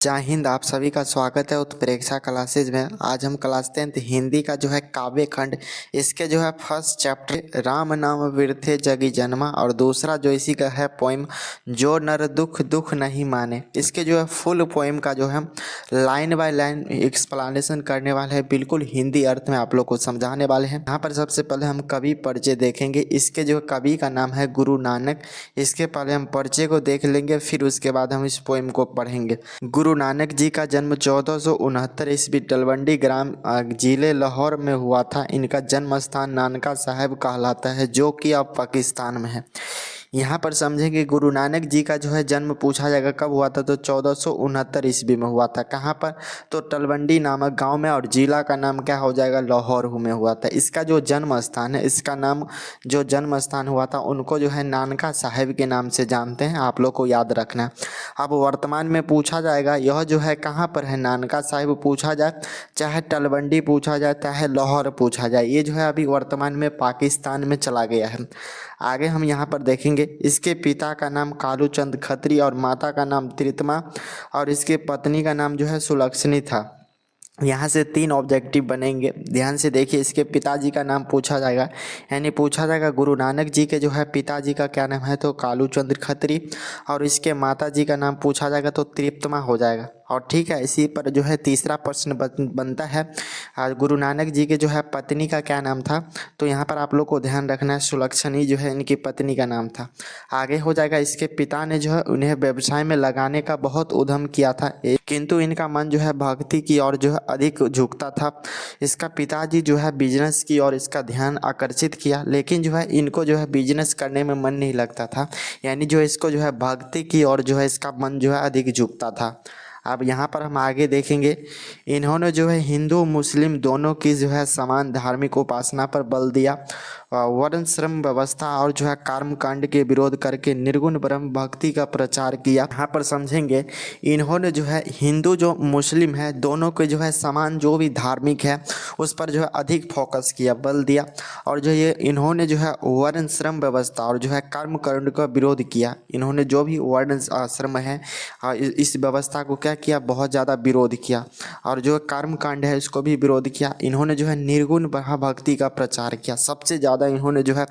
जय हिंद। आप सभी का स्वागत है उत्प्रेक्षा क्लासेज में। आज हम क्लास 10th हिंदी का जो है काव्य खंड, इसके जो है फर्स्ट चैप्टर राम नाम विरथे जगी जन्मा, और दूसरा जो इसी का है पोइम जो नर दुख दुख नहीं माने। इसके जो है फुल पोइम का जो है लाइन बाय लाइन एक्सप्लेनेशन करने वाले हैं, बिल्कुल हिंदी अर्थ में आप लोग को समझाने वाले हैं। यहाँ पर सबसे पहले हम कवि परिचय देखेंगे। इसके जो कवि का नाम है गुरु नानक। इसके पहले हम परिचय को देख लेंगे, फिर उसके बाद हम इस पोइम को पढ़ेंगे। गुरु नानक जी का जन्म 1469 ईस्वी तलवंडी ग्राम जिले लाहौर में हुआ था। इनका जन्म स्थान नानका साहिब कहलाता है, जो कि अब पाकिस्तान में है। यहाँ पर समझेंगे गुरु नानक जी का जो है जन्म पूछा जाएगा कब हुआ था, तो 1469 ईस्वी में हुआ था। कहाँ पर, तो तलवंडी नामक गांव में, और जिला का नाम क्या हो जाएगा, लाहौर में हुआ था। इसका जो जन्म स्थान है, इसका नाम जो जन्म स्थान हुआ था उनको जो है नानका साहिब के नाम से जानते हैं, आप लोग को याद रखना है। अब वर्तमान में पूछा जाएगा यह जो है कहाँ पर है, नानका साहिब पूछा जाए, चाहे तलवंडी पूछा जाए, चाहे लाहौर पूछा जाए, ये जो है अभी वर्तमान में पाकिस्तान में चला गया है। आगे हम यहाँ पर देखेंगे, इसके पिता का नाम कालूचंद खत्री और माता का नाम त्रितमा और इसके पत्नी का नाम जो है सुलक्षणी था। यहाँ से 3 ऑब्जेक्टिव बनेंगे, ध्यान से देखिए। इसके पिताजी का नाम पूछा जाएगा, यानी पूछा जाएगा गुरु नानक जी के जो है पिताजी का क्या नाम है, तो कालूचंद खत्री, और इसके माता जी का नाम पूछा जाएगा तो त्रिप्तमा हो जाएगा। और ठीक है, इसी पर जो है तीसरा प्रश्न बनता है, गुरु नानक जी के जो है पत्नी का क्या नाम था, तो यहाँ पर आप लोग को ध्यान रखना है सुलक्षणी जो है इनकी पत्नी का नाम था। आगे हो जाएगा, इसके पिता ने जो है उन्हें व्यवसाय में लगाने का बहुत उद्यम किया था, किंतु इनका मन जो है भक्ति की ओर जो है अधिक झुकता था। इसका पिताजी जो है बिजनेस की ओर इसका ध्यान आकर्षित किया, लेकिन जो है इनको जो है बिजनेस करने में मन नहीं लगता था, यानी जो इसको जो है भक्ति की ओर जो है इसका मन जो है अधिक झुकता था। अब यहाँ पर हम आगे देखेंगे, इन्होंने जो है हिंदू मुस्लिम दोनों की जो है समान धार्मिक उपासना पर बल दिया, वर्ण श्रम व्यवस्था और जो है कर्म कांड के विरोध करके निर्गुण ब्रह्म भक्ति का प्रचार किया। यहाँ पर समझेंगे, इन्होंने जो है हिंदू जो मुस्लिम है दोनों के जो है समान जो भी धार्मिक है उस पर जो है अधिक फोकस किया, बल दिया, और जो ये इन्होंने जो है वर्ण श्रम व्यवस्था और जो है कर्म कांड का विरोध किया। इन्होंने जो भी वर्ण आश्रम है इस व्यवस्था को क्या किया, बहुत ज़्यादा विरोध किया, और जो कर्म कांड है इसको भी विरोध किया। इन्होंने जो है निर्गुण भक्ति का प्रचार किया। सबसे ज़्यादा इन्होंने जो है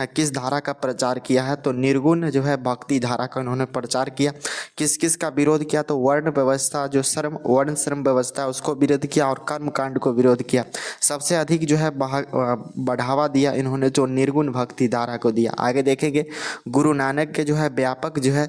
किस धारा का प्रचार किया है, तो निर्गुण जो है भक्ति धारा का इन्होंने प्रचार किया। किस किस का विरोध किया, तो वर्ण व्यवस्था जो वर्ण श्रम व्यवस्था है उसको विरोध किया और कर्म कांड को विरोध किया। सबसे अधिक जो है बढ़ावा दिया इन्होंने जो निर्गुण भक्ति धारा को दिया। आगे देखेंगे, गुरु नानक के जो है व्यापक जो है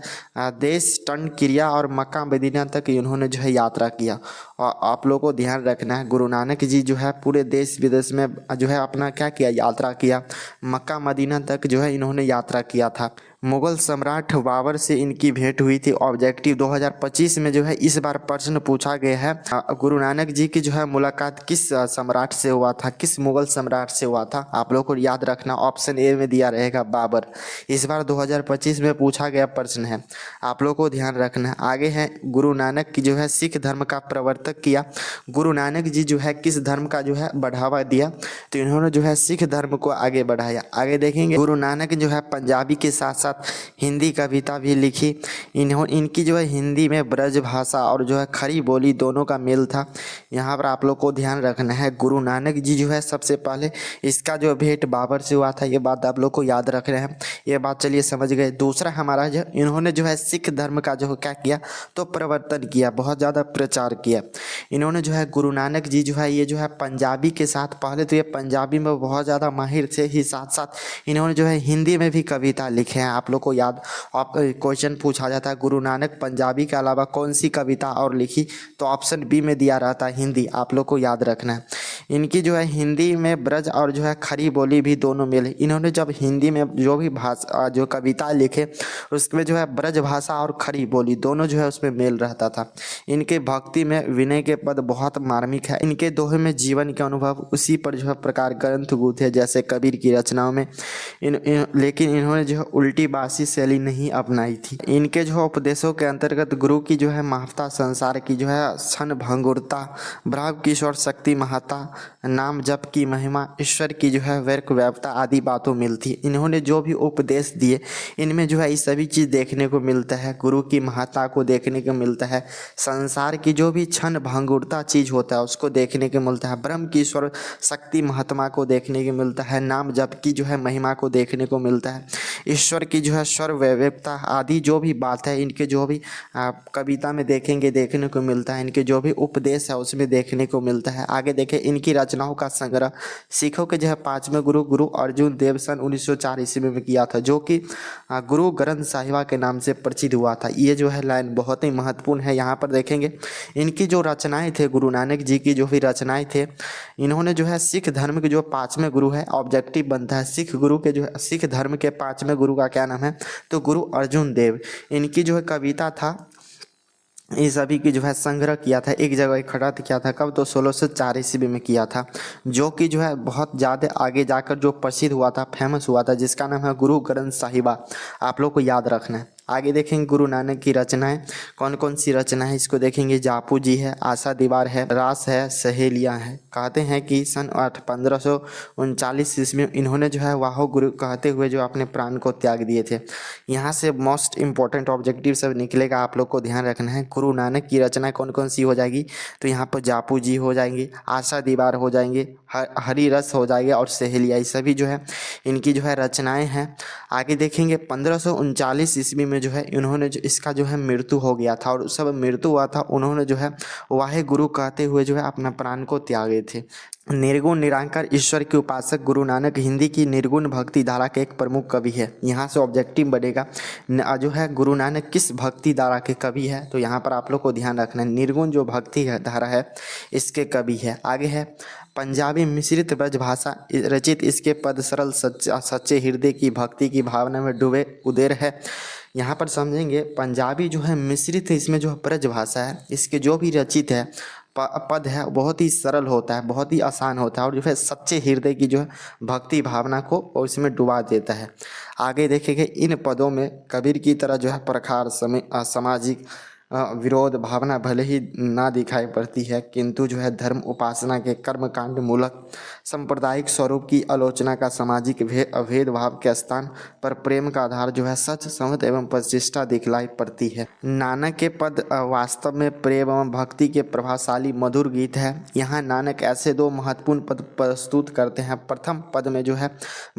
देश टन क्रिया और मक्का मदीना तक इन्होंने जो है यात्रा किया। और आप लोगों को ध्यान रखना है, गुरु नानक जी जो है पूरे देश विदेश में जो है अपना क्या किया, यात्रा किया। मक्का मदीना तक जो है इन्होंने यात्रा किया था। मुगल सम्राट बाबर से इनकी भेंट हुई थी। ऑब्जेक्टिव 2025 में जो है इस बार प्रश्न पूछा गया है, गुरु नानक जी की जो है मुलाकात किस सम्राट से हुआ था, किस मुगल सम्राट से हुआ था। आप लोग को याद रखना, ऑप्शन ए में दिया रहेगा बाबर। इस बार 2025 में पूछा गया प्रश्न है, आप लोग को ध्यान रखना है। आगे है, गुरु नानक की जो है सिख धर्म का प्रवर्तक किया। गुरु नानक जी जो है किस धर्म का जो है बढ़ावा दिया, तो इन्होंने जो है सिख धर्म को आगे बढ़ाया। आगे देखेंगे, गुरु नानक जो है पंजाबी के साथ साथ हिंदी कविता भी लिखी। इनकी जो है हिंदी में ब्रज भाषा और जो है खड़ी बोली दोनों का मेल था। यहाँ पर आप लोग को ध्यान रखना है, गुरु नानक जी जो है सबसे पहले इसका जो भेंट बाबर से हुआ था, ये बात आप लोग को याद रखना है। ये बात चलिए समझ गए। दूसरा हमारा जो इन्होंने जो है सिख धर्म का जो क्या किया, तो प्रवर्तन किया, बहुत ज़्यादा प्रचार किया। इन्होंने जो है गुरु नानक जी जो है ये जो है पंजाबी के साथ, पहले तो ये पंजाबी में बहुत ज़्यादा माहिर थे, ही साथ साथ इन्होंने जो है हिंदी में भी कविता लिखे हैं। आप लोग को याद, आप क्वेश्चन पूछा जाता है गुरु नानक पंजाबी के अलावा कौन सी कविता और लिखी, तो ऑप्शन बी में दिया रहता है हिंदी। आप लोग को याद रखना है, इनकी जो है हिंदी में ब्रज और जो है खड़ी बोली भी दोनों मिले। इन्होंने जब हिंदी में जो भी भाषा जो कविता लिखे उसमें जो है ब्रज भाषा और खड़ी बोली दोनों जो है उसमें मेल रहता था। इनके भक्ति में विनय के पद बहुत मार्मिक है। इनके दोहे में जीवन के अनुभव उसी पर जो है प्रकार ग्रंथ गूथे, जैसे कबीर की रचनाओं में। लेकिन इन्होंने जो है उल्टी बासी शैली नहीं अपनाई थी। इनके जो उपदेशों के अंतर्गत गुरु की जो है महत्ता, संसार की जो है क्षण भंगुरता, ब्रह्म किशोर शक्ति महत्ता नाम जप की महिमा, ईश्वर की जो है व्यर्थ व्याप्ता आदि बातों मिलती है। इन्होंने जो भी उपदेश दिए इनमें जो है ये सभी चीज़ देखने को मिलता है। गुरु की महत्ता को देखने को मिलता है, संसार की जो भी क्षण भंगुरता चीज़ होता है उसको देखने को मिलता है, ब्रह्म की ईश्वर शक्ति महात्मा को देखने को मिलता है, नाम जप की जो है महिमा को देखने को मिलता है, ईश्वर की जो है सर्वव्यापकता आदि जो भी बात है इनके जो भी कविता में देखेंगे देखने को मिलता है, इनके जो भी उपदेश है उसमें देखने को मिलता है। आगे देखें इनकी रचनाओं का संग्रह सिखों के जो है 5वें गुरु गुरु अर्जुन देव सन 1904 ईस्वी में किया था, जो कि गुरु ग्रंथ साहिबा के नाम से प्रसिद्ध हुआ था। ये जो है लाइन बहुत ही महत्वपूर्ण है। यहाँ पर देखेंगे इनकी जो रचनाएं थे, गुरु नानक जी की जो भी रचनाएं थे, इन्होंने जो है सिख धर्म के जो 5वें गुरु है, ऑब्जेक्टिव बनता है सिख गुरु के जो है सिख धर्म के 5वें गुरु का क्या नाम है, तो गुरु अर्जुन देव। इनकी जो है कविता था ये सभी की जो है संग्रह किया था, एक जगह इकट्ठा किया था। कब, तो 1604 ईस्वी में किया था, जो कि जो है बहुत ज़्यादा आगे जाकर जो प्रसिद्ध हुआ था, फेमस हुआ था, जिसका नाम है गुरु ग्रंथ साहिबा। आप लोग को याद रखना है। आगे देखेंगे गुरु नानक की रचनाएं, कौन कौन सी रचना है इसको देखेंगे। जापू जी है, आशा दीवार है, रास है, सहेलियां है। कहते हैं कि सन 1539 ईस्वी में इन्होंने जो है वाहो गुरु कहते हुए जो अपने प्राण को त्याग दिए थे। यहाँ से मोस्ट इंपॉर्टेंट ऑब्जेक्टिव सब निकलेगा, आप लोग को ध्यान रखना है। गुरु नानक की रचना कौन कौन सी हो जाएगी, तो यहाँ पर जापू जी हो जाएंगी, आशा दीवार हो जाएंगे, हरी रस हो जाएंगे और सहेलिया, ये सभी जो है इनकी जो है रचनाएं हैं। आगे देखेंगे 1539 ईस्वी में जो है इन्होंने जो इसका जो है मृत्यु हो गया था, और सब मृत्यु हुआ था, उन्होंने जो है वाहे गुरु कहते हुए जो है अपना प्राण को त्यागे थे। निर्गुण निराकार ईश्वर के उपासक गुरु नानक हिंदी की निर्गुण भक्ति धारा के एक प्रमुख कवि है। यहाँ से ऑब्जेक्टिव बनेगा जो है गुरु नानक किस भक्ति धारा के कवि है, तो यहाँ पर आप लोग को ध्यान रखना है निर्गुण जो भक्ति है धारा है इसके कवि है। आगे है पंजाबी मिश्रित ब्रजभाषा रचित, इसके पद सरल सच्चे हृदय की भक्ति की भावना में डूबे उदेर है। यहाँ पर समझेंगे पंजाबी जो है मिश्रित है, इसमें जो है ब्रजभाषा है, इसके जो भी रचित है पद है बहुत ही सरल होता है, बहुत ही आसान होता है, और जो है सच्चे हृदय की जो है भक्ति भावना को इसमें डुबा देता है। आगे देखेंगे इन पदों में कबीर की तरह जो है प्रखार सामाजिक विरोध भावना भले ही ना दिखाई पड़ती है, किंतु जो है धर्म उपासना के कर्मकांड मूलक सांप्रदायिक स्वरूप की आलोचना का सामाजिक भेदभाव के स्थान पर प्रेम का आधार जो है सच समझ एवं प्रतिष्ठा दिखलाई पड़ती है। नानक के पद वास्तव में प्रेम एवं भक्ति के प्रभावशाली मधुर गीत है। यहाँ नानक ऐसे दो महत्वपूर्ण पद प्रस्तुत करते हैं। प्रथम पद में जो है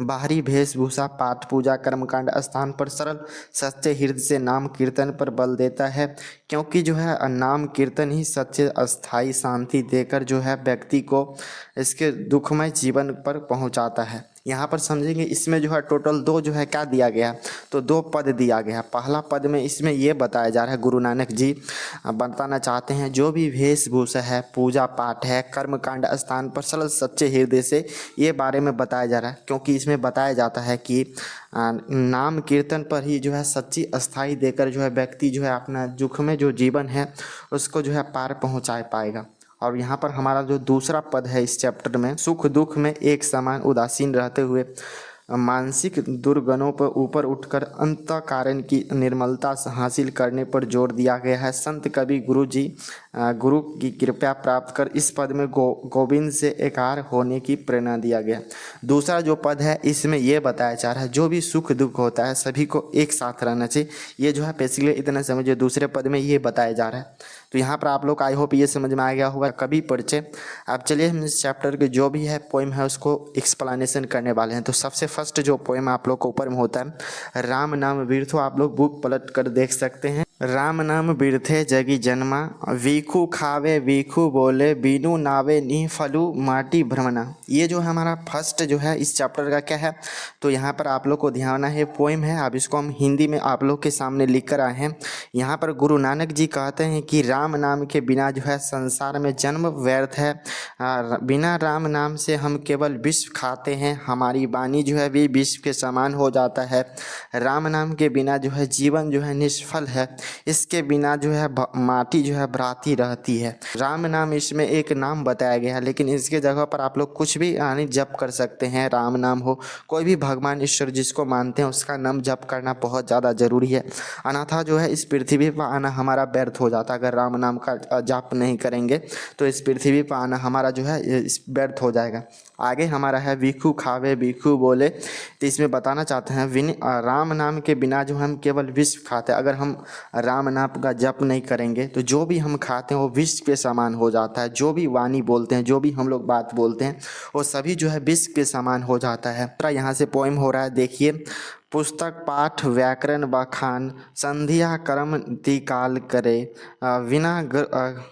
बाहरी वेशभूषा पाठ पूजा कर्मकांड स्थान पर सरल सच्चे हृदय से नाम कीर्तन पर बल देता है, क्योंकि जो है नाम कीर्तन ही सच्चे अस्थाई शांति देकर जो है व्यक्ति को इसके दुखमय जीवन पर पहुंचाता है। यहाँ पर समझेंगे इसमें जो है टोटल दो जो है क्या दिया गया, तो दो पद दिया गया। पहला पद में इसमें ये बताया जा रहा है गुरु नानक जी बताना चाहते हैं जो भी वेशभूषा है पूजा पाठ है कर्मकांड स्थान पर सरल सच्चे हृदय से ये बारे में बताया जा रहा है, क्योंकि इसमें बताया जाता है कि नाम कीर्तन पर ही जो है सच्ची अस्थाई देकर जो है व्यक्ति जो है अपना दुख में जो जीवन है उसको जो है पार पहुँचा पाएगा। और यहाँ पर हमारा जो दूसरा पद है इस चैप्टर में सुख दुख में एक समान उदासीन रहते हुए मानसिक दुर्गुणों पर ऊपर उठकर अंतःकरण की निर्मलता हासिल करने पर जोर दिया गया है। संत कवि गुरु की कृपा प्राप्त कर इस पद में गोविंद से एकार होने की प्रेरणा दिया गया। दूसरा जो पद है इसमें यह बताया जा रहा है जो भी सुख दुख होता है सभी को एक साथ रहना चाहिए। ये जो है बेसिकली इतना समझिए दूसरे पद में ये बताया जा रहा है। तो यहाँ पर आप लोग आई होप ये समझ में आ गया होगा कवि परिचय। अब चलिए हम इस चैप्टर के जो भी है पोइम है उसको एक्सप्लेनेशन करने वाले हैं। तो सबसे फर्स्ट जो पोइम आप लोग को ऊपर में होता है राम नाम वीरथो, आप लोग बुक पलट कर देख सकते हैं। राम नाम वीरथे जगी जन्मा, वीखू खावे वीखू बोले, बीनू नावे नी फलू माटी भ्रमना। ये जो है हमारा फर्स्ट जो है इस चैप्टर का क्या है, तो यहाँ पर आप लोग को ध्यान है पोइम है। अब इसको हम हिंदी में आप लोग के सामने लिख कर आए हैं। यहाँ पर गुरु नानक जी कहते हैं कि राम नाम के बिना जो है संसार में जन्म व्यर्थ है। बिना राम नाम से हम केवल विष खाते हैं, हमारी वाणी जो है भी विष के समान हो जाता है। राम नाम के बिना जो है जीवन जो है निष्फल है। इसके बिना जो है माटी जो है भराती रहती है। राम नाम इसमें एक नाम बताया गया है, लेकिन इसके जगह पर आप लोग कुछ भी यानी जप कर सकते हैं। राम नाम हो, कोई भी भगवान ईश्वर जिसको मानते हैं उसका नाम जप करना बहुत ज़्यादा जरूरी है। अन्यथा जो है इस पृथ्वी पर आना हमारा व्यर्थ हो जाता है। अगर राम नाम का जाप नहीं करेंगे तो इस पृथ्वी पर आना हमारा जो है व्यर्थ हो जाएगा। आगे हमारा है भिक्षु खावे भिक्षु बोले। तो इसमें बताना चाहते हैं राम नाम के बिना जो हम केवल विष खाते हैं। अगर हम राम नाम का जप नहीं करेंगे तो जो भी हम खाते हैं वो विष के समान हो जाता है। जो भी वाणी बोलते हैं, जो भी हम लोग बात बोलते हैं, वो सभी जो है विष के समान हो जाता है। यहाँ से पोएम हो रहा है, देखिए। पुस्तक पाठ व्याकरण बखान संध्या कर्म तिकाल करे, बिना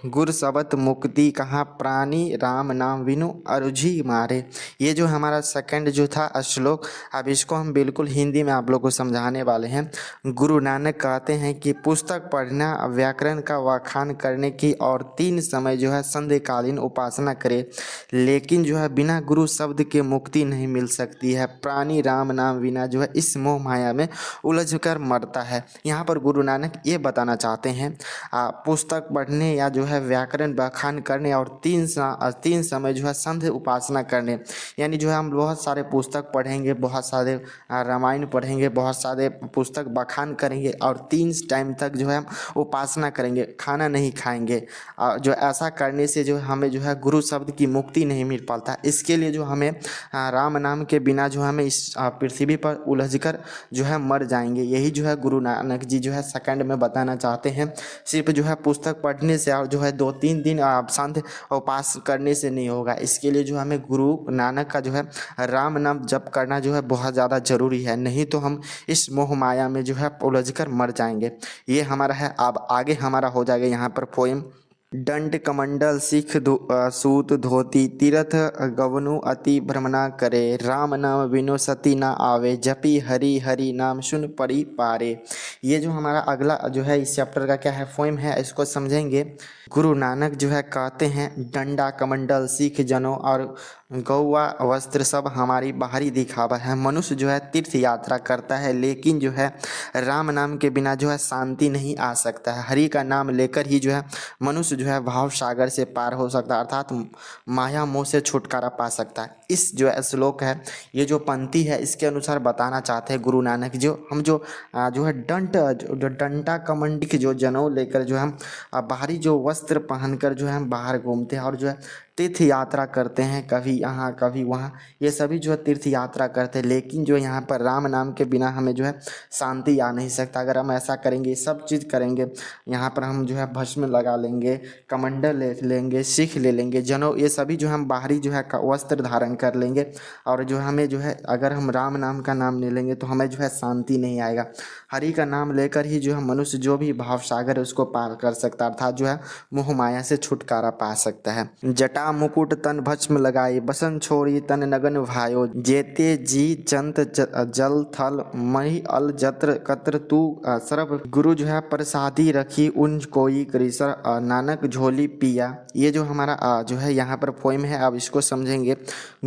गुर सबत मुक्ति कहाँ प्राणी राम नाम विनु अरुझि मारे। ये जो हमारा सेकंड जो था श्लोक, अब इसको हम बिल्कुल हिंदी में आप लोग को समझाने वाले हैं। गुरु नानक कहते हैं कि पुस्तक पढ़ना, व्याकरण का व्याख्यान करने की और 3 समय जो है संध्याकालीन उपासना करे, लेकिन जो है बिना गुरु शब्द के मुक्ति नहीं मिल सकती है। प्राणी राम नाम बिना जो है इस मोह माया में उलझ कर मरता है। यहाँ पर गुरु नानक ये बताना चाहते हैं पुस्तक पढ़ने या जो है व्याकरण व्याख्यान करने और 3 समय जो है संध्या उपासना करने, यानी जो है हम बहुत सारे पुस्तक पढ़ेंगे, बहुत सारे रामायण पढ़ेंगे, बहुत सारे पुस्तक व्याख्यान करेंगे और 3 टाइम तक जो है हम उपासना करेंगे, खाना नहीं खाएंगे। जो ऐसा करने से जो हमें जो है गुरु शब्द की मुक्ति नहीं मिल पाता। इसके लिए जो हमें राम नाम के बिना जो हमें इस पृथ्वी पर उलझ कर जो है मर जाएंगे। यही जो है गुरु नानक जी जो है सेकंड में बताना चाहते हैं। सिर्फ जो है पुस्तक पढ़ने से और जो है 2-3 दिन संध्या उपास करने से नहीं होगा। इसके लिए जो हमें गुरु नानक का जो है राम नाम जप करना जो है बहुत ज़्यादा ज़रूरी है, नहीं तो हम इस मोह माया में जो है उलझ कर मर जाएंगे। ये हमारा है। अब आगे हमारा हो जाएगा यहाँ पर पोएम। दंड कमंडल सिख सूत धोती, तीर्थ गवनु अति भ्रमणा करे, राम नाम बिनु सती ना आवे, जपी हरि हरि नाम सुन पड़ी पारे। ये जो हमारा अगला जो है इस चैप्टर का क्या है पोएम है, इसको समझेंगे। गुरु नानक जो है कहते हैं डंडा कमंडल सिख जनों और गौवा वस्त्र सब हमारी बाहरी दिखावा है। मनुष्य जो है तीर्थ यात्रा करता है, लेकिन जो है राम नाम के बिना जो है शांति नहीं आ सकता है। हरि का नाम लेकर ही जो है मनुष्य जो है भाव सागर से पार हो सकता है, अर्थात माया मोह से छुटकारा पा सकता है। इस जो है श्लोक है, ये जो पंक्ति है, इसके अनुसार बताना चाहते हैं गुरु नानक जो हम जो है डंडा कमंडी जो जनेऊ लेकर जो हम बाहरी जो वस्त्र पहनकर जो है हम बाहर घूमते हैं और जो है तीर्थ यात्रा करते हैं, कभी यहाँ कभी वहाँ, ये सभी जो है तीर्थ यात्रा करते हैं। लेकिन जो यहाँ पर राम नाम के बिना हमें जो है शांति आ नहीं सकता। अगर हम ऐसा करेंगे, सब चीज़ करेंगे, यहाँ पर हम जो है भस्म लगा लेंगे, कमंडल ले लेंगे, सिख ले लेंगे, जनेऊ, ये सभी जो हम बाहरी जो है वस्त्र धारण कर लेंगे और जो हमें जो है अगर हम राम नाम का नाम ले लेंगे तो हमें जो है शांति नहीं आएगा। हरि का नाम लेकर ही जो है मनुष्य जो भी भाव सागर है उसको पार कर सकता है, अर्थात जो है मोह माया से छुटकारा पा सकता है। जटा मुकुट तन भस्म लगाई, बसन छोड़ी तन नगन भायो, जेते जी चंत जल थल मही अल जत्र कत्र तू सर्व, गुरु जो है प्रसादी रखी उन कोई करीसर, नानक झोली पिया। ये जो हमारा जो है यहाँ पर पोएम है, अब इसको समझेंगे।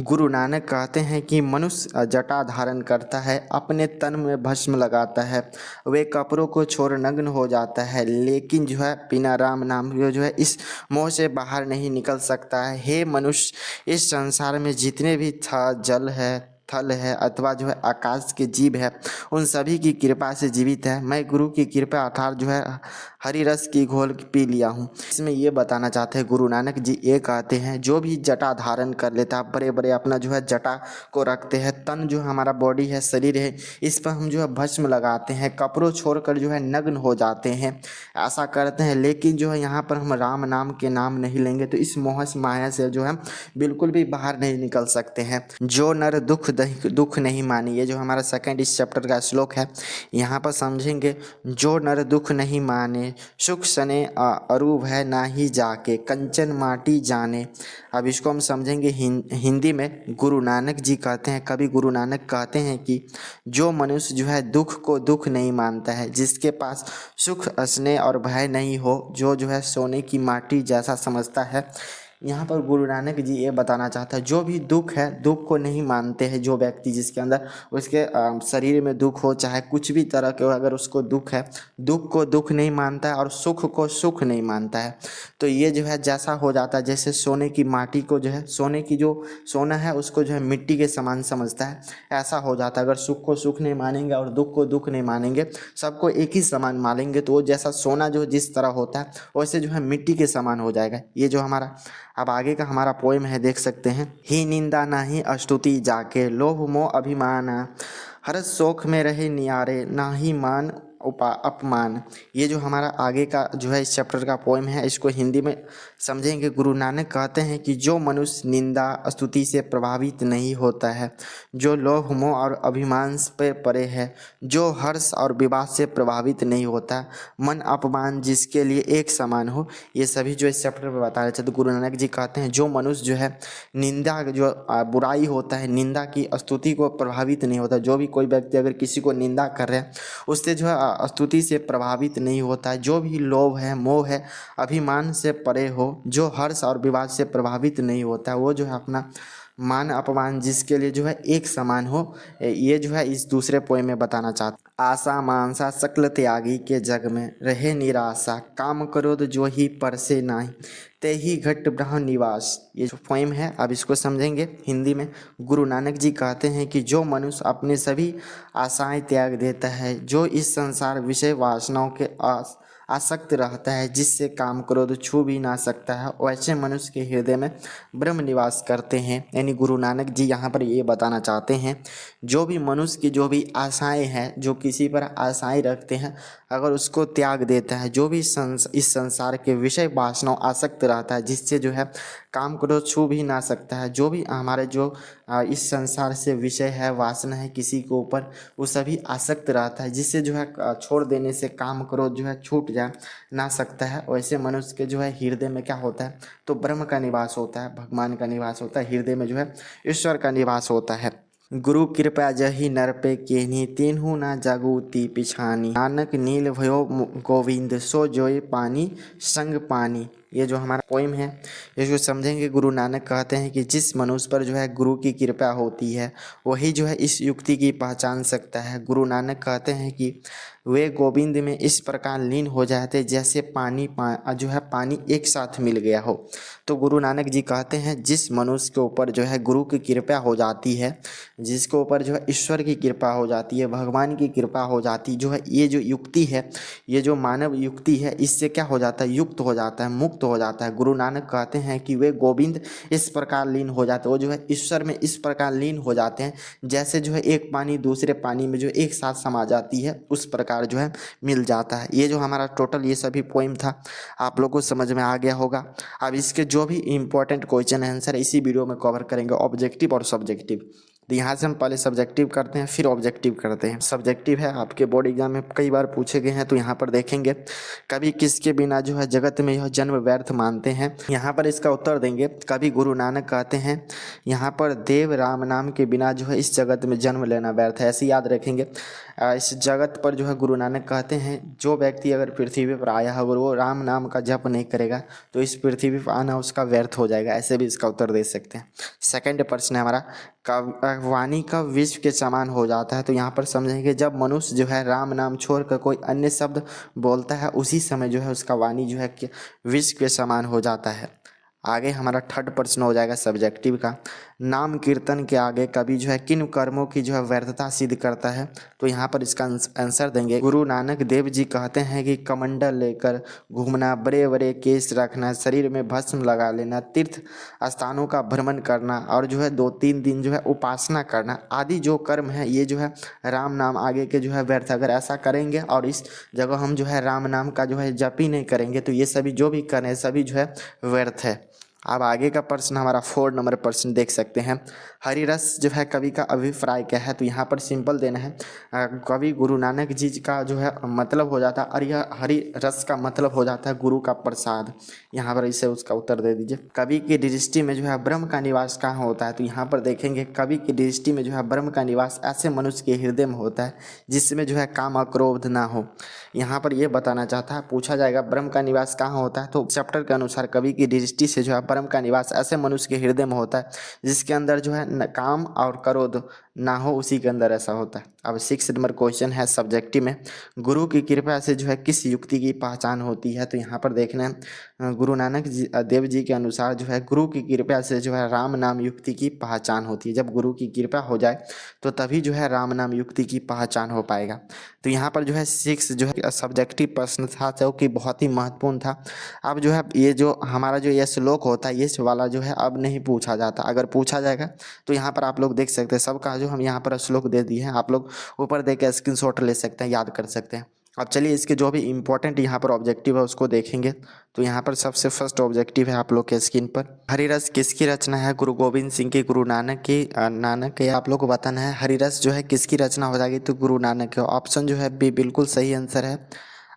गुरु नानक कहते हैं कि मनुष्य जटा धारण करता है, अपने तन में भस्म लगाता है, वे कपड़ों को छोड़ नग्न हो जाता है, लेकिन जो है बिना राम नाम जो है इस मोह से बाहर नहीं निकल सकता है। हे मनुष्य, इस संसार में जितने भी जल है, थल है अथवा जो है आकाश के जीव है, उन सभी की कृपा से जीवित है। मैं गुरु की कृपा अर्थात जो है हरि रस की घोल पी लिया हूँ। इसमें ये बताना चाहते हैं गुरु नानक जी, ये कहते हैं जो भी जटा धारण कर लेता है, बड़े बड़े अपना जो है जटा को रखते हैं, तन जो हमारा बॉडी है, शरीर है, इस पर हम जो है भस्म लगाते हैं, कपड़ों छोड़कर जो है नग्न हो जाते हैं, ऐसा करते हैं, लेकिन जो है यहाँ पर हम राम नाम के नाम नहीं लेंगे तो इस मोह माया से जो है बिल्कुल भी बाहर नहीं निकल सकते हैं। जो नर दुख नहीं मानी, ये जो हमारा सेकंड इस चैप्टर का श्लोक है, यहाँ पर समझेंगे। जो नर दुख नहीं माने, सुख सने अरूप है ना ही जाके, कंचन माटी जाने। अब इसको हम समझेंगे हिंदी में। गुरु नानक जी कहते हैं, कभी गुरु नानक कहते हैं कि जो मनुष्य जो है दुख को दुख नहीं मानता है, जिसके पास सुख स्नेह और भय नहीं हो, जो है सोने की माटी जैसा समझता है, यहाँ पर गुरु नानक जी ये बताना चाहता है जो भी दुख है, दुख को नहीं मानते हैं जो व्यक्ति, जिसके अंदर उसके शरीर में दुख हो, चाहे कुछ भी तरह के, अगर उसको दुख है, दुख को दुख नहीं मानता है और सुख को सुख नहीं मानता है, तो ये जो है जैसा हो जाता है जैसे सोने की माटी को जो है, सोने की जो सोना है उसको जो है मिट्टी के समान समझता है, ऐसा हो जाता है। अगर सुख को सुख नहीं मानेंगे और दुख को दुख नहीं मानेंगे, सबको एक ही समान मानेंगे, तो वो जैसा सोना जो जिस तरह होता है वैसे जो है मिट्टी के समान हो जाएगा। ये जो हमारा अब आगे का हमारा पोएम है, देख सकते हैं। ही निंदा नाही अस्तुति जाके, लोभ मोह अभिमान, हर शोक में रहे नियारे, ना ही मान अपमान। ये जो हमारा आगे का जो है इस चैप्टर का पोएम है, इसको हिंदी में समझेंगे। गुरु नानक कहते हैं कि जो मनुष्य निंदा स्तुति से प्रभावित नहीं होता है, जो लोभ मोह और अभिमान पे परे है, जो हर्ष और विवाद से प्रभावित नहीं होता, मन अपमान जिसके लिए एक समान हो, ये सभी जो इस चैप्टर में बता रहे थे। तो गुरु नानक जी कहते हैं जो मनुष्य जो है निंदा, जो बुराई होता है, निंदा की स्तुति को प्रभावित नहीं होता, जो भी कोई व्यक्ति अगर किसी को निंदा कर रहे हैं उससे जो है स्तुति से प्रभावित नहीं होता है, जो भी लोभ है, मोह है, अभिमान से परे हो, जो हर्ष और विवाद से प्रभावित नहीं होता है, वो जो है अपना मान अपमान जिसके लिए जो है एक समान हो, ये जो है इस दूसरे पोएम में बताना चाहता। आशा मानसा सकल त्यागी के जग में रहे निराशा, काम क्रोध जो ही परसे नाही, ते ही घट ब्रह्म निवास। ये जो पोएम है अब इसको समझेंगे हिंदी में। गुरु नानक जी कहते हैं कि जो मनुष्य अपने सभी आशाएं त्याग देता है, जो इस संसार विषय वासनाओं के आसक्त रहता है, जिससे काम क्रोध छू भी ना सकता है, वैसे मनुष्य के हृदय में ब्रह्म निवास करते हैं। यानी गुरु नानक जी यहाँ पर ये बताना चाहते हैं जो भी मनुष्य की जो भी आशाएं हैं, जो किसी पर आशाएं रखते हैं, अगर उसको त्याग देता है, जो भी इस संसार के विषय वासनाओं आसक्त रहता है, जिससे जो है काम क्रोध छू भी ना सकता है, जो भी हमारे जो इस संसार से विषय है, वासना है किसी के ऊपर, वो सभी आसक्त रहता है, जिससे जो है छोड़ देने से काम क्रोध जो है छूट जा ना सकता है, वैसे मनुष्य के जो है हृदय में क्या होता है, तो ब्रह्म का निवास होता है, भगवान का निवास होता है, हृदय में जो है ईश्वर का निवास होता है। गुरु कृपा जही नर पे केनी, तीनहु ना जागूती पिछानी, नानक नील भयो गोविंद, सो जोय पानी संग पानी। ये जो हमारा पोइम है इसको समझेंगे। गुरु नानक कहते हैं कि जिस मनुष्य पर जो है गुरु की कृपा होती है वही जो है इस युक्ति की पहचान सकता है। गुरु नानक कहते हैं कि वे गोविंद में इस प्रकार लीन हो जाते जैसे जो है पानी एक साथ मिल गया हो। तो गुरु नानक जी कहते हैं जिस मनुष्य के ऊपर जो है गुरु की कृपा हो जाती है, जिसके ऊपर जो है ईश्वर की कृपा हो जाती है, भगवान की कृपा हो जाती जो है, ये जो युक्ति है, ये जो मानव युक्ति है, इससे क्या हो जाता है, युक्त हो जाता है, मुक्त हो जाता है। गुरु नानक कहते हैं कि वे गोविंद इस प्रकार लीन हो जाते हैं, वो जो है ईश्वर में इस प्रकार लीन हो जाते हैं जैसे जो है एक पानी दूसरे पानी में जो एक साथ समा जाती है, उस प्रकार जो है मिल जाता है। ये जो हमारा टोटल ये सभी पोइम था, आप लोगों को समझ में आ गया होगा। अब इसके जो भी इंपॉर्टेंट क्वेश्चन आंसर इसी वीडियो में कवर करेंगे, ऑब्जेक्टिव और सब्जेक्टिव। तो यहाँ से हम पहले सब्जेक्टिव करते हैं फिर ऑब्जेक्टिव करते हैं। सब्जेक्टिव है आपके बोर्ड एग्जाम में कई बार पूछे गए हैं, तो यहाँ पर देखेंगे कभी किसके बिना जो है जगत में यह जन्म व्यर्थ मानते हैं, यहाँ पर इसका उत्तर देंगे। कभी गुरु नानक कहते हैं यहाँ पर देव राम नाम के बिना जो है इस जगत में जन्म लेना व्यर्थ है, ऐसे याद रखेंगे। इस जगत पर जो है गुरु नानक कहते हैं जो व्यक्ति अगर पृथ्वी पर आया है अगर वो राम नाम का जप नहीं करेगा तो इस पृथ्वी पर आना उसका व्यर्थ हो जाएगा, ऐसे भी इसका उत्तर दे सकते हैं। सेकंड प्रश्न है हमारा, वाणी का विश्व के समान हो जाता है। तो यहाँ पर समझेंगे जब मनुष्य जो है राम नाम छोड़कर कोई अन्य शब्द बोलता है उसी समय जो है उसका वाणी जो है विश्व के समान हो जाता है। आगे हमारा थर्ड प्रश्न हो जाएगा सब्जेक्टिव का, नाम कीर्तन के आगे कवि जो है किन कर्मों की जो है व्यर्थता सिद्ध करता है। तो यहाँ पर इसका आंसर देंगे। गुरु नानक देव जी कहते हैं कि कमंडल लेकर घूमना, बड़े बड़े केस रखना, शरीर में भस्म लगा लेना, तीर्थ स्थानों का भ्रमण करना और जो है 2-3 दिन जो है उपासना करना आदि जो कर्म है, ये जो है राम नाम आगे के जो है व्यर्थ। अगर ऐसा करेंगे और इस जगह हम जो है राम नाम का जो है जप ही नहीं करेंगे तो ये सभी जो भी करें सभी जो है व्यर्थ है। अब आगे का प्रश्न हमारा 4 नंबर प्रश्न देख सकते हैं, हरिरस जो है कवि का अभिप्राय क्या है। तो यहाँ पर सिंपल देना है, कवि गुरु नानक जी का जो है मतलब हो जाता है, और यह हरि रस का मतलब हो जाता है गुरु का प्रसाद। यहाँ पर इसे उसका उत्तर दे दीजिए। कवि की दृष्टि में जो है ब्रह्म का निवास कहाँ होता है। तो यहाँ पर देखेंगे कवि की दृष्टि में जो है ब्रह्म का निवास ऐसे मनुष्य के हृदय में होता है जिसमें जो है काम क्रोध ना हो। यहाँ पर यह बताना चाहता है, पूछा जाएगा ब्रह्म का निवास कहाँ होता है, तो चैप्टर के अनुसार कवि की दृष्टि से जो है परम का निवास ऐसे मनुष्य के हृदय में होता है जिसके अंदर जो है न काम और क्रोध ना हो, उसी के अंदर ऐसा होता है। अब 6 नंबर क्वेश्चन है सब्जेक्टिव में, गुरु की कृपा से जो है किस युक्ति की पहचान होती है। तो यहाँ पर देखना है गुरु नानक देव जी के अनुसार जो है गुरु की कृपा से जो है राम नाम युक्ति की पहचान होती है। जब गुरु की कृपा हो जाए तो तभी जो है राम नाम युक्ति की पहचान हो पाएगा। तो यहाँ पर जो है 6 जो है सब्जेक्टिव प्रश्न था जो कि बहुत ही महत्वपूर्ण था। अब जो है ये जो हमारा जो ये श्लोक होता है ये वाला जो है अब नहीं पूछा जाता, अगर पूछा जाएगा तो यहाँ पर आप लोग देख सकते हैं सबका जो हम यहाँ पर श्लोक दे दिए हैं, आप लोग ऊपर दे के स्क्रीनशॉट ले सकते हैं, याद कर सकते हैं। अब चलिए इसके जो भी इम्पोर्टेंट यहाँ पर ऑब्जेक्टिव है उसको देखेंगे। तो यहाँ पर सबसे फर्स्ट ऑब्जेक्टिव है आप लोग के स्क्रीन पर, हरिरस किसकी रचना है, गुरु गोविंद सिंह की, गुरु नानक की, नानक के आप लोग को बताना है। हरिरस जो है किसकी रचना हो जाएगी, तो गुरु नानक के। ऑप्शन जो है बी बिल्कुल सही आंसर है।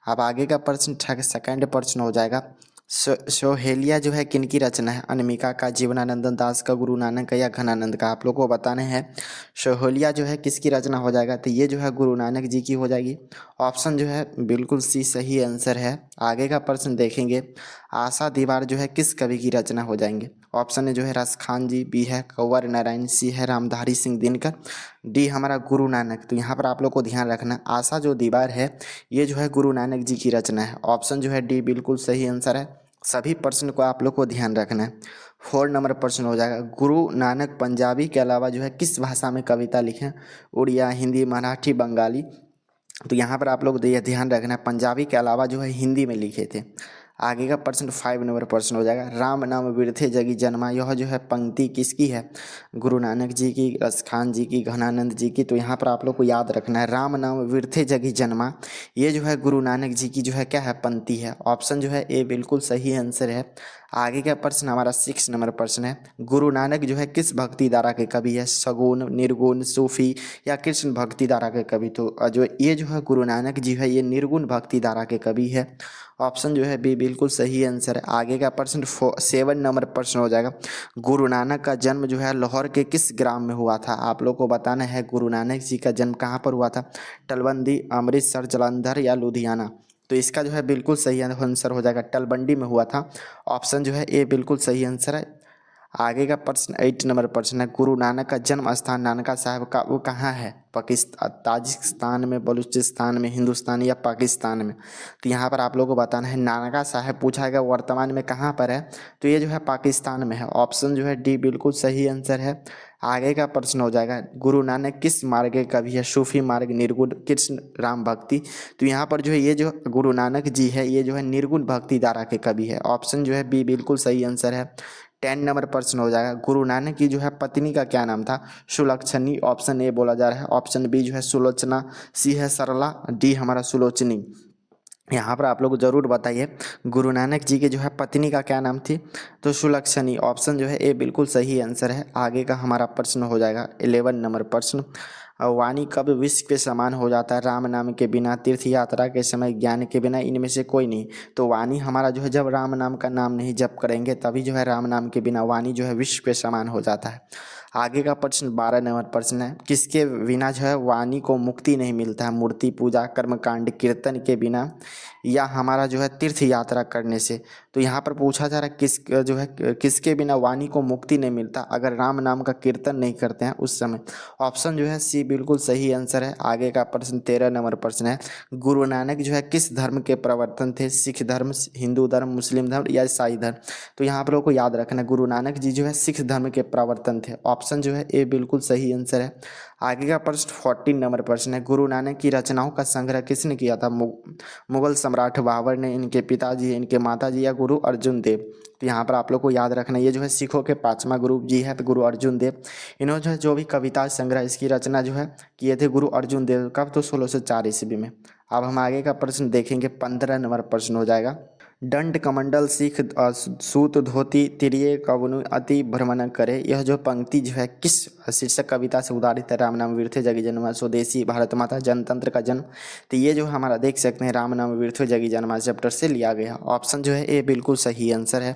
अब आगे का प्रश्न सेकंड प्रश्न हो जाएगा, सोहेलिया जो है किनकी रचना है, अनामिका का, जीवनानंद दास का, गुरु नानक का या घनानंद का। आप लोग को बताना है सोहेलिया जो है किसकी रचना हो जाएगा, तो ये जो है गुरु नानक जी की हो जाएगी। ऑप्शन जो है बिल्कुल सी सही आंसर है। आगे का प्रश्न देखेंगे, आशा दीवार जो है किस कवि की रचना हो जाएंगे। ऑप्शन है जो है रसखान जी, बी है कंवर नारायण, सी है रामधारी सिंह दिनकर, डी हमारा गुरु नानक। तो यहाँ पर आप लोग को ध्यान रखना, आशा जो दीवार है ये जो है गुरु नानक जी की रचना है। ऑप्शन जो है डी बिल्कुल सही आंसर है। सभी प्रश्न को आप लोग को ध्यान रखना है। 4 नंबर प्रश्न हो जाएगा, गुरु नानक पंजाबी के अलावा जो है किस भाषा में कविता लिखे, उड़िया, हिंदी, मराठी, बंगाली। तो यहाँ पर आप लोग ये ध्यान रखना है पंजाबी के अलावा जो है हिंदी में लिखे थे। आगे का प्रश्न 5 नंबर प्रश्न हो जाएगा, राम नाम विरथे जगी जन्मा, यह जो है पंक्ति किसकी है, गुरु नानक जी की, रसखान जी की, घनानंद जी की। तो यहाँ पर आप लोग को याद रखना है राम नाम विरथे जगी जन्मा, ये जो है गुरु नानक जी की जो है क्या है, पंक्ति है। ऑप्शन जो है ए बिल्कुल सही आंसर है। आगे का प्रश्न हमारा 6 नंबर प्रश्न है, गुरु नानक जो है किस भक्ति धारा के कवि है, सगुन, निर्गुण, सूफी या कृष्ण भक्ति धारा के कवि। तो जो ये जो है गुरु नानक जी है ये निर्गुण भक्ति धारा के कवि है। ऑप्शन जो है बी बिल्कुल सही आंसर है। आगे का प्रश्न 7 नंबर प्रश्न हो जाएगा, गुरु नानक का जन्म जो है लाहौर के किस ग्राम में हुआ था। आप लोग को बताना है गुरु नानक जी का जन्म कहाँ पर हुआ था, तलवंडी, अमृतसर, जालंधर या लुधियाना। तो इसका जो है बिल्कुल सही आंसर हो जाएगा तलवंडी में हुआ था। ऑप्शन जो है ए बिल्कुल सही आंसर है। आगे का प्रश्न 8 नंबर प्रश्न है, गुरु नानक का जन्म स्थान नानका साहब का वो कहाँ है, पाकिस्तान, ताजिकिस्तान में, बलूचिस्तान में, हिंदुस्तान या पाकिस्तान में। तो यहाँ पर आप लोगों को बताना है नानका साहब पूछा गया वर्तमान में कहाँ पर है, तो ये जो है पाकिस्तान में है। ऑप्शन जो है डी बिल्कुल सही आंसर है। आगे का प्रश्न हो जाएगा, गुरु नानक किस मार्ग के कवि है, सूफी मार्ग, निर्गुण, कृष्ण, राम भक्ति। तो यहाँ पर जो है ये जो गुरु नानक जी है ये जो है निर्गुण भक्ति धारा के कवि है। ऑप्शन जो है बी बिल्कुल सही आंसर है। 10 नंबर प्रश्न हो जाएगा, गुरु नानक की जो है पत्नी का क्या नाम था, सुलक्षणी। ऑप्शन ए बोला जा रहा है। ऑप्शन बी जो है सुलोचना, सी है सरला, डी हमारा सुलोचनी। यहाँ पर आप लोग जरूर बताइए गुरु नानक जी के जो है पत्नी का क्या नाम थी, तो सुलक्षणी। ऑप्शन जो है ए बिल्कुल सही आंसर है। आगे का हमारा प्रश्न हो जाएगा 11 नंबर प्रश्न, वाणी कब विश्व के समान हो जाता है, राम नाम के बिना, तीर्थ यात्रा के समय, ज्ञान के बिना, इनमें से कोई नहीं। तो वाणी हमारा जो है जब राम नाम का नाम नहीं जप करेंगे तभी जो है राम नाम के बिना वाणी जो है विश्व के समान हो जाता है। आगे का प्रश्न 12 नंबर प्रश्न है, किसके बिना जो है वाणी को मुक्ति नहीं मिलता है, मूर्ति पूजा, कर्मकांड, कीर्तन के बिना या हमारा जो है तीर्थ यात्रा करने से। तो यहाँ पर पूछा जा रहा है किस जो है किसके बिना वाणी को मुक्ति नहीं मिलता, अगर राम नाम का कीर्तन नहीं करते हैं उस समय। ऑप्शन जो है सी बिल्कुल सही आंसर है। आगे का प्रश्न 13 नंबर प्रश्न है, गुरु नानक जो है किस धर्म के प्रवर्तन थे, सिख धर्म, हिंदू धर्म, मुस्लिम धर्म या ईसाई धर्म। तो यहाँ पर लोगों को याद रखना गुरु नानक जी जो है सिख धर्म के प्रवर्तन थे। ऑप्शन जो है ए बिल्कुल सही आंसर है। आगे का प्रश्न 14 नंबर प्रश्न है, गुरु नानक की रचनाओं का संग्रह किसने किया था, मुगल सम्राट बाबर ने, इनके पिताजी, इनके माताजी या गुरु अर्जुन देव। तो यहाँ पर आप लोग को याद रखना ये जो है सिखों के 5वां गुरु जी है तो गुरु अर्जुन देव। इन्होंने जो भी कविता संग्रह इसकी रचना जो है किए थे गुरु अर्जुन देव, कब, तो 1604 ईस्वी में। अब हम आगे का प्रश्न देखेंगे 15 नंबर प्रश्न हो जाएगा, दंड कमंडल सिख सूत धोती तिरिये कवनु अति भ्रमण करे, यह जो पंक्ति जो है किस शीर्षक कविता से उदाहरित है, राम नाम विरथे जगी जन्मा, स्वदेशी, भारत माता, जनतंत्र का जन्म। तो ये जो हमारा देख सकते हैं राम नाम विरथे जगी जन्मा चैप्टर से लिया गया। ऑप्शन जो है ए बिल्कुल सही आंसर है।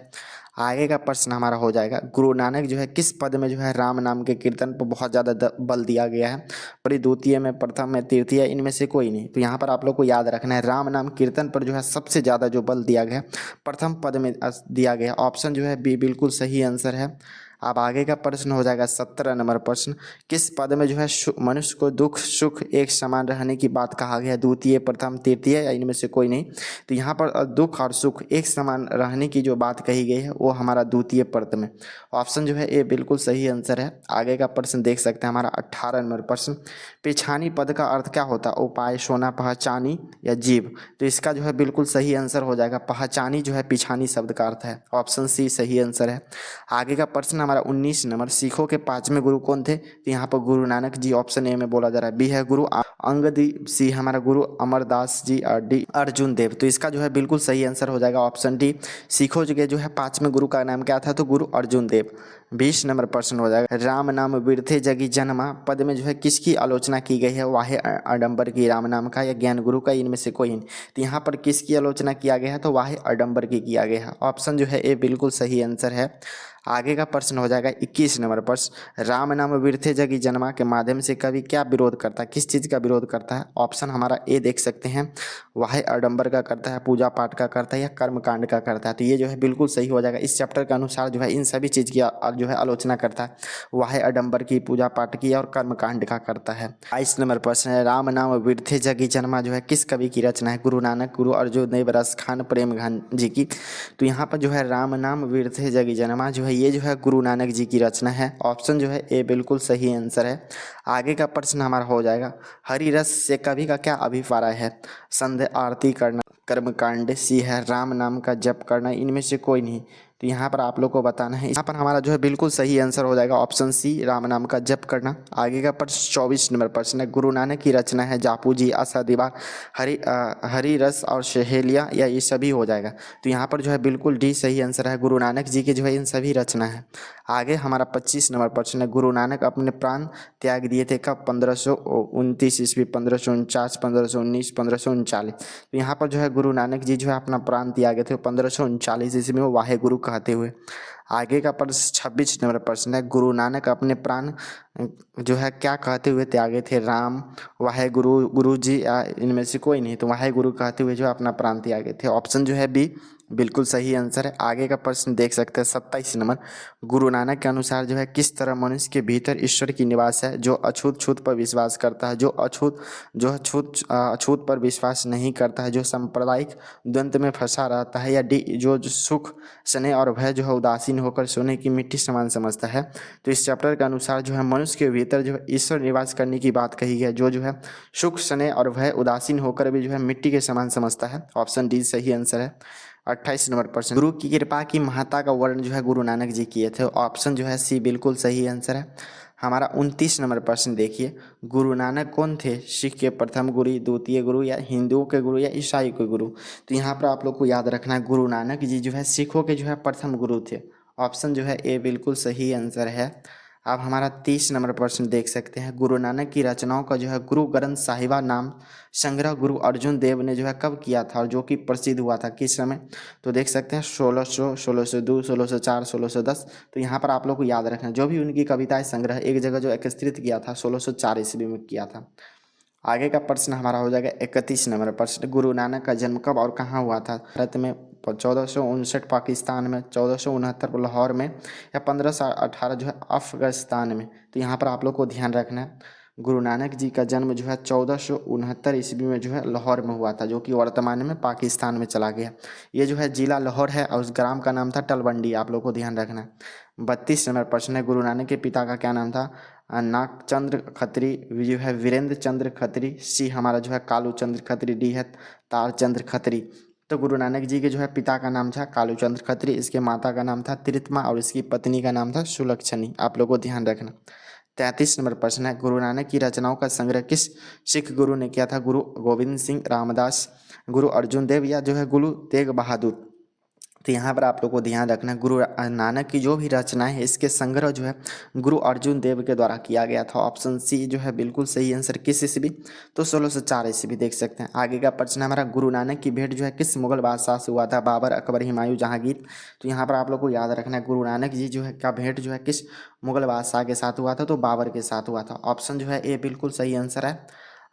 आगे का प्रश्न हमारा हो जाएगा, गुरु नानक जो है किस पद में जो है राम नाम के कीर्तन पर बहुत ज़्यादा बल दिया गया है? परी द्वितीय में, प्रथम में, तृतीय, इनमें से कोई नहीं। तो यहाँ पर आप लोग को याद रखना है, राम नाम कीर्तन पर जो है सबसे ज़्यादा जो बल दिया गया प्रथम पद में दिया गया। ऑप्शन जो है बी बिल्कुल सही आंसर है। अब आगे का प्रश्न हो जाएगा 17 नंबर प्रश्न, किस पद में जो है मनुष्य को दुख सुख एक समान रहने की बात कहा गया? द्वितीय, प्रथम, तृतीय या इनमें से कोई नहीं। तो यहाँ पर दुख और सुख एक समान रहने की जो बात कही गई है वो हमारा द्वितीय पद में। ऑप्शन जो है ये बिल्कुल सही आंसर है। आगे का प्रश्न देख सकते हैं हमारा 18 नंबर प्रश्न, पिछानी पद का अर्थ क्या होता है? उपाय, सोना, पहचानी या जीव? तो इसका जो है बिल्कुल सही आंसर हो जाएगा पहचानी जो है पिछानी शब्द का अर्थ है। ऑप्शन सी सही आंसर है। आगे का प्रश्न हमारा 19 नंबर, सिखों के 5वें गुरु कौन थे? तो यहाँ पर गुरु नानक जी ऑप्शन ए में बोला जा रहा है। बी है गुरु अंगद, सी हमारा गुरु अमरदास जी और डी अर्जुन देव। तो इसका जो है बिल्कुल सही आंसर हो जाएगा ऑप्शन डी। सिखों के जो है 5वें गुरु का नाम क्या था? तो गुरु अर्जुन देव। 20 नंबर प्रश्न हो जाएगा, राम नाम बिरथे जगी जन्मा पद में जो है किसकी आलोचना की गई है? वाहे आडंबर की, राम नाम का या ज्ञान गुरु का, इनमें से कोई नहीं। तो यहाँ पर किसकी आलोचना किया गया है? तो वाहे आडंबर की किया गया है। ऑप्शन जो है ये बिल्कुल सही आंसर है। आगे का प्रश्न हो जाएगा 21 नंबर प्रश्न, राम नाम बिरथे जगी जन्मा के माध्यम से कवि क्या विरोध करता है? किस चीज़ का विरोध करता है? ऑप्शन हमारा ए देख सकते हैं, वाहे आडंबर का करता है, पूजा पाठ का करता है या कर्म कांड का करता है। तो ये जो है बिल्कुल सही हो जाएगा। इस चैप्टर के अनुसार जो है इन सभी चीज़ की जो है आलोचना करता है, वाहे आडंबर की, पूजा पाठ की और कर्म कांड का करता है। 22 नंबर प्रश्न है, राम नाम बिरथे जगी जन्मा जो है किस कवि की रचना है? गुरु नानक, गुरु अर्जुन देव, रस खान, प्रेम खान जी की। तो यहाँ पर जो है राम नाम बिरथे जगी जन्मा जो है ये जो है गुरु नानक जी की रचना है। ऑप्शन जो है ए बिल्कुल सही आंसर है। आगे का प्रश्न हमारा हो जाएगा, हरि रस से कवि का क्या अभिप्राय है? संध्या आरती करना, कर्मकांड, सी है राम नाम का जप करना, इनमें से कोई नहीं। तो यहाँ पर आप लोग को बताना है। यहाँ पर हमारा जो है बिल्कुल सही आंसर हो जाएगा ऑप्शन सी, राम नाम का जप करना। आगे का प्रश्न 24 नंबर प्रश्न है, गुरु नानक की रचना है जापू जी, आशा दीवार, हरि रस और सहेलियाँ या ये सभी हो जाएगा? तो यहाँ पर जो है बिल्कुल डी सही आंसर है, गुरु नानक जी के जो है इन सभी रचना है। आगे हमारा 25 नंबर प्रश्न है, गुरु नानक अपने प्राण त्याग दिए थे कब? 1529 ईस्वी, 1549, 1519, 1539। तो यहाँ पर जो है गुरु नानक जी जो है अपना प्राण त्यागे थे 1539 ईस्वी में, वाहे गुरु कहते हुए। आगे का प्रश्न 26 नंबर प्रश्न है, गुरु नानक अपने प्राण जो है क्या कहते हुए त्यागे थे? राम, वाहे गुरु, गुरु जी या इनमें से कोई नहीं। तो वाहे गुरु कहते हुए जो अपना प्राण त्यागे थे। ऑप्शन जो है बी बिल्कुल सही आंसर है। आगे का प्रश्न देख सकते हैं 27 नंबर, गुरु नानक के अनुसार जो है किस तरह मनुष्य के भीतर ईश्वर की निवास है? जो अछूत छूत पर विश्वास करता है, जो अछूत पर विश्वास नहीं करता है, जो सांप्रदायिक द्वंद्व में फंसा रहता है, या डी जो सुख, स्नेह और भय जो है उदासीन होकर सोने की मिट्टी समान समझता है। तो इस चैप्टर के अनुसार जो है मनुष्य के भीतर जो है ईश्वर निवास करने की बात कही है, जो है सुख, स्नेह और भय उदासीन होकर भी जो है मिट्टी के समान समझता है। ऑप्शन डी सही आंसर है। 28 नंबर प्रश्न, गुरु की कृपा की महत्ता का वर्णन जो है गुरु नानक जी किए थे? ऑप्शन जो है सी बिल्कुल सही आंसर है। हमारा 29 नंबर प्रश्न देखिए, गुरु नानक कौन थे? सिख के प्रथम गुरु, द्वितीय गुरु या हिंदुओं के गुरु या ईसाई के गुरु? तो यहाँ पर आप लोग को याद रखना है, गुरु नानक जी जो है सिखों के जो है प्रथम गुरु थे। ऑप्शन जो है ए बिल्कुल सही आंसर है। अब हमारा 30 नंबर प्रश्न देख सकते हैं, गुरु नानक की रचनाओं का जो है गुरु ग्रंथ साहिबा नाम संग्रह गुरु अर्जुन देव ने जो है कब किया था और जो कि प्रसिद्ध हुआ था किस समय? तो देख सकते हैं 1600, 1602, 1604, 1610। तो यहाँ पर आप लोग को याद रखना, जो भी उनकी कविताएं संग्रह एक जगह जो एकत्रित किया था 1604 ईस्वी में किया था। आगे का प्रश्न हमारा हो जाएगा 31 नंबर प्रश्न, गुरु नानक का जन्म कब और कहाँ हुआ था? भारत में, 1459 पाकिस्तान में, 1469 लाहौर में, या 1518 जो है अफगानिस्तान में? तो यहाँ पर आप लोग को ध्यान रखना है, गुरु नानक जी का जन्म जो है 1469 ईस्वी में जो है लाहौर में हुआ था, जो कि वर्तमान में पाकिस्तान में चला गया। ये जो है जिला लाहौर है और उस ग्राम का नाम था टलवंडी, आप लोग को ध्यान रखना है। 32 नंबर प्रश्न है, गुरु नानक के पिता का क्या नाम था? नागचंद्र खत्री, जो है वीरेंद्र चंद्र खत्री, सी हमारा जो है कालू चंद्र खत्री, डी है तारचंद्र खत्री। तो गुरु नानक जी के जो है पिता का नाम था कालू चंद्र खत्री, इसके माता का नाम था तिरुतमा और इसकी पत्नी का नाम था सुलक्षणी, आप लोगों को ध्यान रखना। 33 नंबर प्रश्न है, गुरु नानक की रचनाओं का संग्रह किस सिख गुरु ने किया था? गुरु गोविंद सिंह, रामदास, गुरु अर्जुन देव या जो है गुरु तेग बहादुर? तो यहाँ पर आप लोग को ध्यान रखना है गुरु नानक की जो भी रचना है इसके संग्रह जो है गुरु अर्जुन देव के द्वारा किया गया था। ऑप्शन सी जो है बिल्कुल सही आंसर। किस ईस्वी? तो 1604 ईस्वी। देख सकते हैं आगे का प्रश्न हमारा, गुरु नानक की भेंट जो है किस मुगल बादशाह से हुआ था? बाबर, अकबर, हुमायूं, जहांगीर। तो यहाँ पर आप लोग को याद रखना है गुरु नानक जी जो है का भेंट जो है किस मुगल बादशाह के साथ हुआ था? तो बाबर के साथ हुआ था। ऑप्शन जो है ए बिल्कुल सही आंसर है।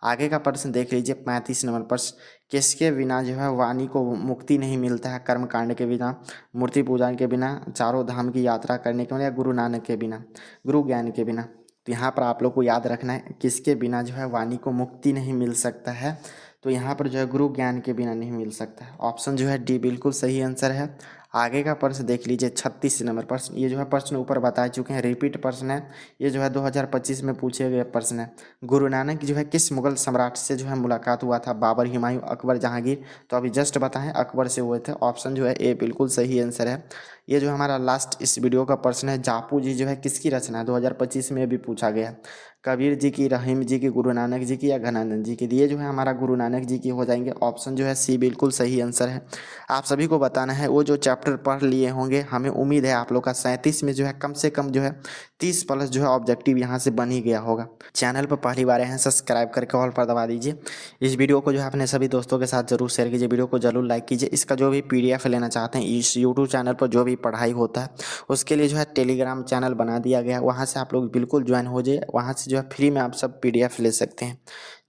आगे का प्रश्न देख लीजिए 35 नंबर प्रश्न, किसके बिना जो है वाणी को मुक्ति नहीं मिलता है? कर्म कांड के बिना, मूर्ति पूजन के बिना, चारों धाम की यात्रा करने के बिना, या गुरु नानक के बिना, गुरु ज्ञान के बिना? तो यहाँ पर आप लोग को याद रखना है किसके बिना जो है वाणी को मुक्ति नहीं मिल सकता है? तो यहाँ पर जो है गुरु ज्ञान के बिना नहीं मिल सकता है। ऑप्शन जो है डी बिल्कुल सही आंसर है। आगे का प्रश्न देख लीजिए 36 नंबर प्रश्न। ये जो है प्रश्न ऊपर बता चुके हैं, रिपीट प्रश्न है। ये जो है 2025 में पूछे गए प्रश्न है। गुरु नानक की जो है किस मुगल सम्राट से जो है मुलाकात हुआ था? बाबर, हुमायूं, अकबर, जहांगीर। तो अभी जस्ट बताएं अकबर से हुए थे। ऑप्शन जो है ए बिल्कुल सही आंसर है। ये जो हमारा लास्ट इस वीडियो का प्रश्न है, जापू जी जो है किसकी रचना है? 2025 में भी पूछा गया है। कबीर जी की, रहीम जी की, गुरु नानक जी की, या घनानंद जी की? ये जो है हमारा गुरु नानक जी की हो जाएंगे। ऑप्शन जो है सी बिल्कुल सही आंसर है। आप सभी को बताना है वो जो चैप्टर पढ़ लिए होंगे, हमें उम्मीद है आप लोग का 37 में जो है कम से कम जो है 30 प्लस जो है ऑब्जेक्टिव यहाँ से बन ही गया होगा। चैनल पर पहली बार आए हैं सब्सक्राइब करके ऑल पर दबा दीजिए। इस वीडियो को जो है अपने सभी दोस्तों के साथ जरूर शेयर कीजिए, वीडियो को जरूर लाइक कीजिए। इसका जो भी PDF लेना चाहते हैं, इस यूट्यूब चैनल पर जो भी पढ़ाई होता है उसके लिए जो है टेलीग्राम चैनल बना दिया गया है, वहाँ से आप लोग बिल्कुल ज्वाइन हो जाइए। वहाँ से जो है फ्री में आप सब PDF ले सकते हैं।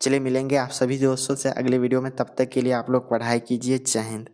चलिए मिलेंगे आप सभी दोस्तों से अगले वीडियो में, तब तक के लिए आप लोग पढ़ाई कीजिए। जय हिंद।